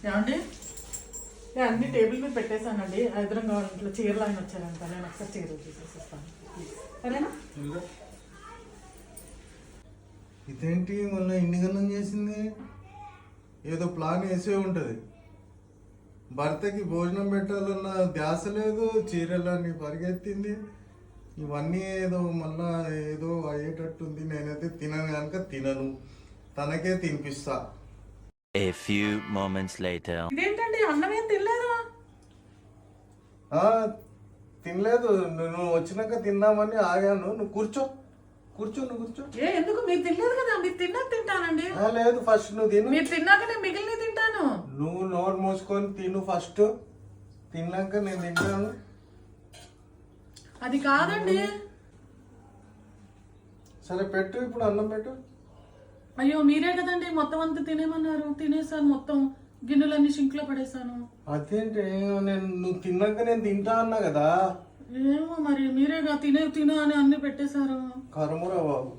ఏమండి నేను అన్ని టేబుల్ మీద పెట్టేశానండి. ఎదురుగా ఇంట్లో చీరలు ఆయన వచ్చారంట. నేను ఒకసారి చీరలు తీసేసిస్తాను సరేనా? ఇదేంటి మళ్ళీ ఇన్ని గన్నం చేసింది? ఏదో ప్లాన్ వేసే ఉంటుంది. భర్తకి భోజనం పెట్టాలన్న ధ్యాస లేదు, చీరలన్నీ పరిగెత్తింది. ఇవన్నీ ఏదో మళ్ళా ఏదో అయ్యేటట్టుంది. నేనైతే తినను కనుక తినను, తనకే తినిపిస్తా. A few moments later. ఇదేంటండి అన్నం ఏం తినలేదు? తినలేదు, నువ్వు వచ్చినాక తిందామని ఆగాను. నువ్వు కూర్చో నువ్వు కూర్చో. ఎందుకు? మీరు తినలేదు కదా. మీరు తిన్నాక తింటానండి. లేదు, ఫస్ట్ నువ్వు తిను. మీరు తిన్నాక నేను మిగిలిన తింటాను. నువ్వు నోరు మూసుకొని తిను ఫస్ట్, తిన్నాక నేను తింటాను. అది కాదండి. సరే పెట్టు, ఇప్పుడు అన్నం పెట్టు. అయ్యో మీరే కదండి మొత్తం అంతా తినేమన్నారు. తినేసాను, మొత్తం గిన్నెలన్నీ సింక్ లో పడేసాను. అదేంటి, నువ్వు తిన్నాక నేను తింటా అన్నా కదా. ఏమో మరి మీరేగా తినే అని అన్ని పెట్టేశారు. కర్మూరా బాబు.